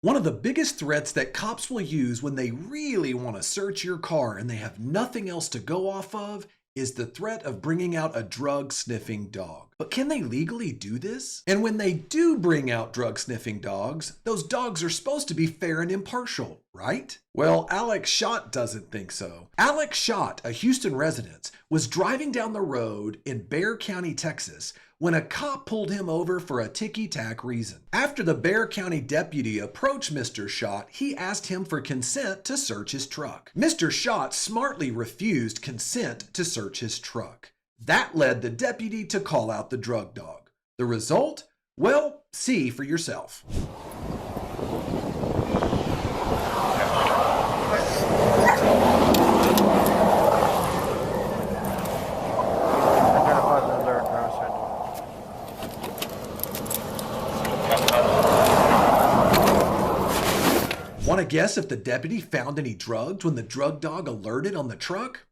One of the biggest threats that cops will use when they really want to search your car and they have nothing else to go off of is the threat of bringing out a drug-sniffing dog. But can they legally do this? And when they do bring out drug-sniffing dogs, those dogs are supposed to be fair and impartial, right? Well, Alex Schott doesn't think so. Alex Schott, a Houston resident, was driving down the road in Bexar County, Texas, when a cop pulled him over for a ticky-tack reason. After the Bexar County deputy approached Mr. Schott, he asked him for consent to search his truck. Mr. Schott smartly refused consent to search his truck. That led the deputy to call out the drug dog. The result? Well, see for yourself. Want to guess if the deputy found any drugs when the drug dog alerted on the truck?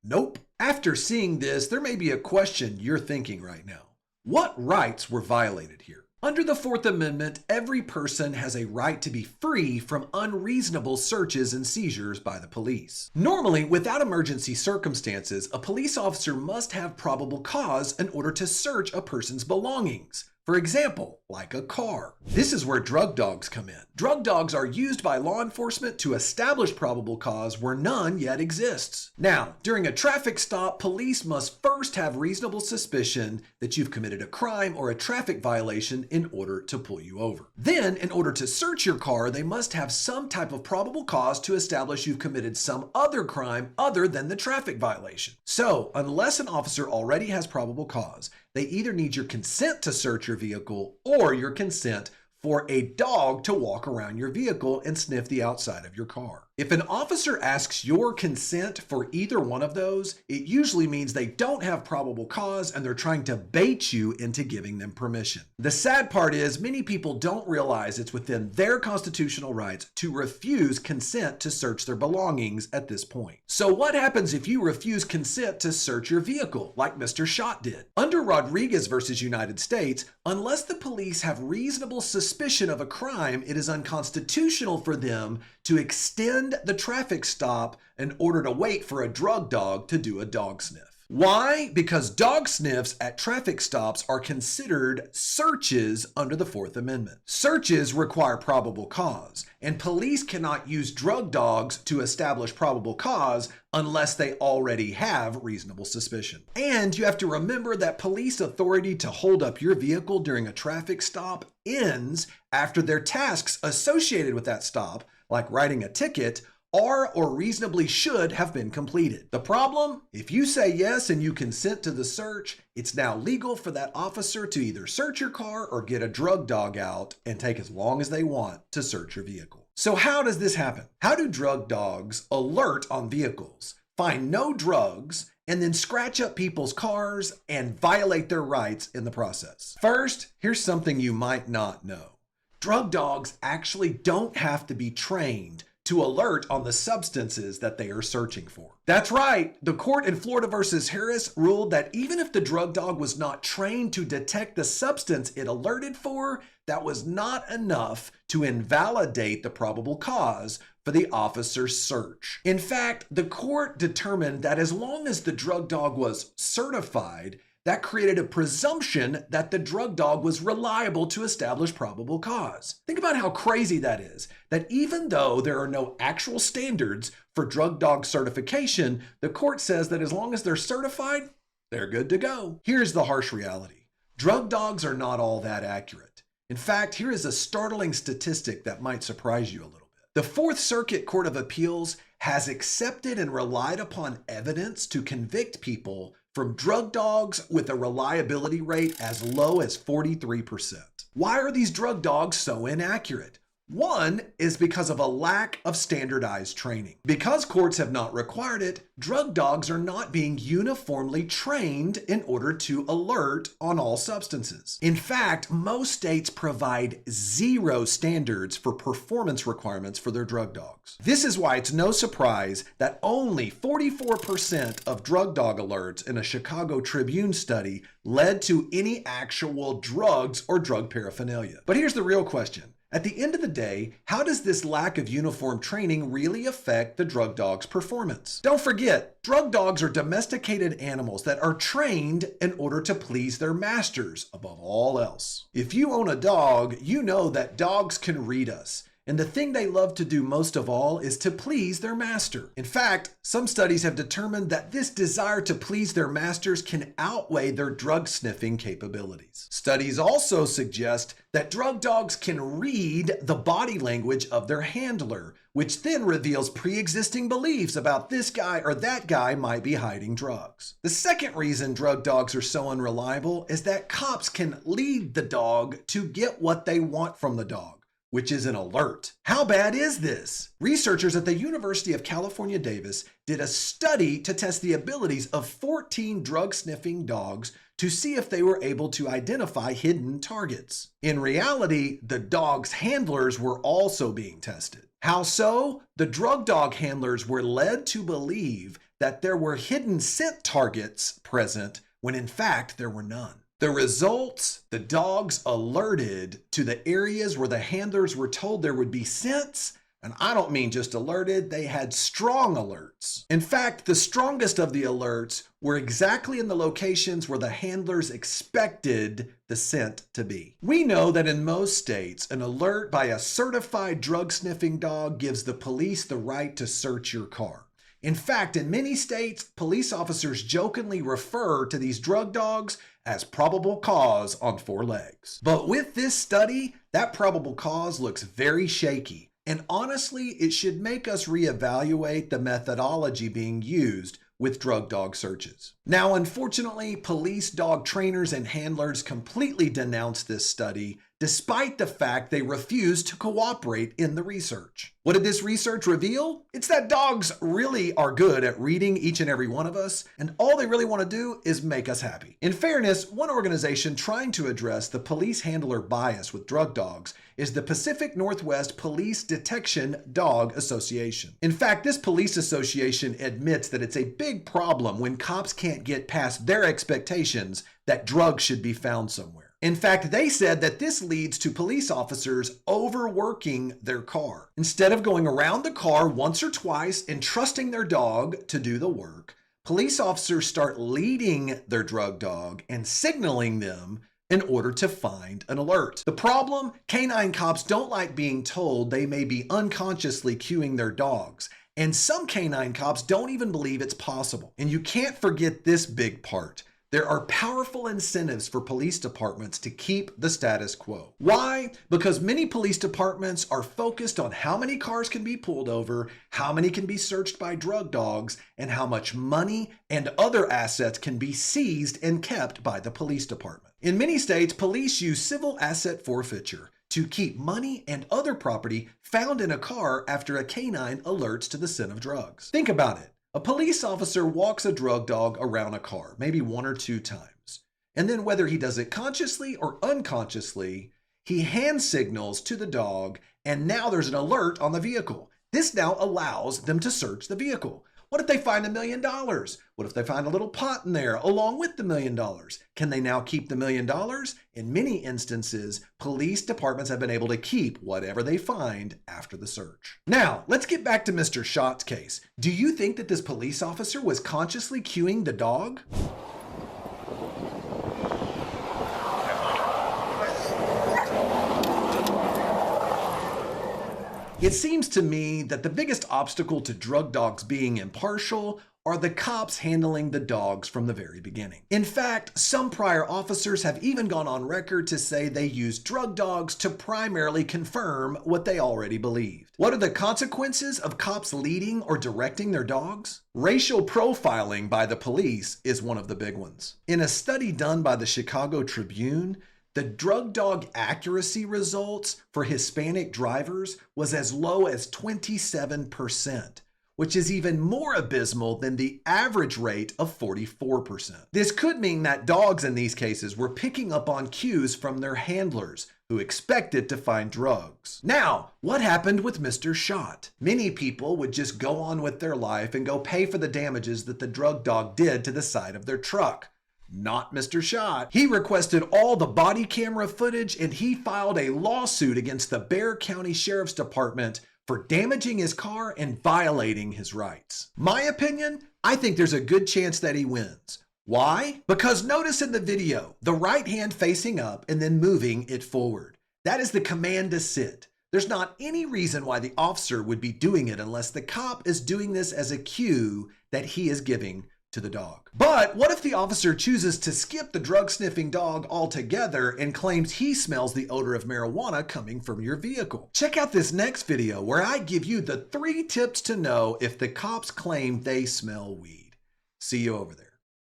Nope. After seeing this, there may be a question you're thinking right now. What rights were violated here? Under the Fourth Amendment, every person has a right to be free from unreasonable searches and seizures by the police. Normally, without emergency circumstances, a police officer must have probable cause in order to search a person's belongings. For example, like a car. This is where drug dogs come in. Drug dogs are used by law enforcement to establish probable cause where none yet exists. Now, during a traffic stop, police must first have reasonable suspicion that you've committed a crime or a traffic violation in order to pull you over. Then, in order to search your car, they must have some type of probable cause to establish you've committed some other crime other than the traffic violation. So, unless an officer already has probable cause, they either need your consent to search your vehicle or your consent for a dog to walk around your vehicle and sniff the outside of your car. If an officer asks your consent for either one of those, it usually means they don't have probable cause and they're trying to bait you into giving them permission. The sad part is many people don't realize it's within their constitutional rights to refuse consent to search their belongings at this point. So what happens if you refuse consent to search your vehicle, like Mr. Schott did? Under Rodriguez versus United States, unless the police have reasonable suspicion of a crime, it is unconstitutional for them to extend the traffic stop in order to wait for a drug dog to do a dog sniff. Why? Because dog sniffs at traffic stops are considered searches under the Fourth Amendment. Searches require probable cause, and police cannot use drug dogs to establish probable cause unless they already have reasonable suspicion. And you have to remember that police authority to hold up your vehicle during a traffic stop ends after their tasks associated with that stop, like writing a ticket, are or reasonably should have been completed. The problem? If you say yes and you consent to the search, it's now legal for that officer to either search your car or get a drug dog out and take as long as they want to search your vehicle. So how does this happen? How do drug dogs alert on vehicles, find no drugs, and then scratch up people's cars and violate their rights in the process? First, here's something you might not know. Drug dogs actually don't have to be trained to alert on the substances that they are searching for. That's right. The court in Florida versus Harris ruled that even if the drug dog was not trained to detect the substance it alerted for, that was not enough to invalidate the probable cause for the officer's search. In fact, the court determined that as long as the drug dog was certified, that created a presumption that the drug dog was reliable to establish probable cause. Think about how crazy that is, that even though there are no actual standards for drug dog certification, the court says that as long as they're certified, they're good to go. Here's the harsh reality. Drug dogs are not all that accurate. In fact, here is a startling statistic that might surprise you a little bit. The Fourth Circuit Court of Appeals has accepted and relied upon evidence to convict people from drug dogs with a reliability rate as low as 43%. Why are these drug dogs so inaccurate? One is because of a lack of standardized training. Because courts have not required it, drug dogs are not being uniformly trained in order to alert on all substances. In fact, most states provide zero standards for performance requirements for their drug dogs. This is why it's no surprise that only 44% of drug dog alerts in a Chicago Tribune study led to any actual drugs or drug paraphernalia. But here's the real question. At the end of the day, how does this lack of uniform training really affect the drug dog's performance? Don't forget, drug dogs are domesticated animals that are trained in order to please their masters above all else. If you own a dog, you know that dogs can read us. And the thing they love to do most of all is to please their master. In fact, some studies have determined that this desire to please their masters can outweigh their drug sniffing capabilities. Studies also suggest that drug dogs can read the body language of their handler, which then reveals pre-existing beliefs about this guy or that guy might be hiding drugs. The second reason drug dogs are so unreliable is that cops can lead the dog to get what they want from the dog, which is an alert. How bad is this? Researchers at the University of California, Davis did a study to test the abilities of 14 drug-sniffing dogs to see if they were able to identify hidden targets. In reality, the dog's handlers were also being tested. How so? The drug dog handlers were led to believe that there were hidden scent targets present when in fact there were none. The results, the dogs alerted to the areas where the handlers were told there would be scents, and I don't mean just alerted, they had strong alerts. In fact, the strongest of the alerts were exactly in the locations where the handlers expected the scent to be. We know that in most states, an alert by a certified drug-sniffing dog gives the police the right to search your car. In fact, in many states, police officers jokingly refer to these drug dogs as probable cause on 4 legs. But with this study, that probable cause looks very shaky. And honestly, it should make us reevaluate the methodology being used with drug dog searches. Now, unfortunately, police dog trainers and handlers completely denounced this study, despite the fact they refused to cooperate in the research. What did this research reveal? It's that dogs really are good at reading each and every one of us, and all they really want to do is make us happy. In fairness, one organization trying to address the police handler bias with drug dogs is the Pacific Northwest Police Detection Dog Association. In fact, this police association admits that it's a big problem when cops can't get past their expectations that drugs should be found somewhere. In fact, they said that this leads to police officers overworking their car. Instead of going around the car once or twice and trusting their dog to do the work, police officers start leading their drug dog and signaling them in order to find an alert. The problem? Canine cops don't like being told they may be unconsciously cueing their dogs. And some canine cops don't even believe it's possible. And you can't forget this big part. There are powerful incentives for police departments to keep the status quo. Why? Because many police departments are focused on how many cars can be pulled over, how many can be searched by drug dogs, and how much money and other assets can be seized and kept by the police department. In many states, police use civil asset forfeiture to keep money and other property found in a car after a canine alerts to the scent of drugs. Think about it. A police officer walks a drug dog around a car, maybe 1 or 2 times. And then whether he does it consciously or unconsciously, he hand signals to the dog, and now there's an alert on the vehicle. This now allows them to search the vehicle. What if they find $1 million? What if they find a little pot in there along with the $1 million? Can they now keep the $1 million? In many instances, police departments have been able to keep whatever they find after the search. Now, let's get back to Mr. Schott's case. Do you think that this police officer was consciously cueing the dog? It seems to me that the biggest obstacle to drug dogs being impartial are the cops handling the dogs from the very beginning. In fact, some prior officers have even gone on record to say they used drug dogs to primarily confirm what they already believed. What are the consequences of cops leading or directing their dogs? Racial profiling by the police is one of the big ones. In a study done by the Chicago Tribune, the drug dog accuracy results for Hispanic drivers was as low as 27%, which is even more abysmal than the average rate of 44%. This could mean that dogs in these cases were picking up on cues from their handlers, who expected to find drugs. Now, what happened with Mr. Schott? Many people would just go on with their life and go pay for the damages that the drug dog did to the side of their truck. Not Mr. Shot. He requested all the body camera footage and he filed a lawsuit against the Bexar County Sheriff's Department for damaging his car and violating his rights. My opinion, I think there's a good chance that he wins. Why? Because notice in the video, the right hand facing up and then moving it forward. That is the command to sit. There's not any reason why the officer would be doing it unless the cop is doing this as a cue that he is giving to the dog. But what if the officer chooses to skip the drug sniffing dog altogether and claims he smells the odor of marijuana coming from your vehicle? Check out this next video where I give you the 3 tips to know if the cops claim they smell weed. See you over there.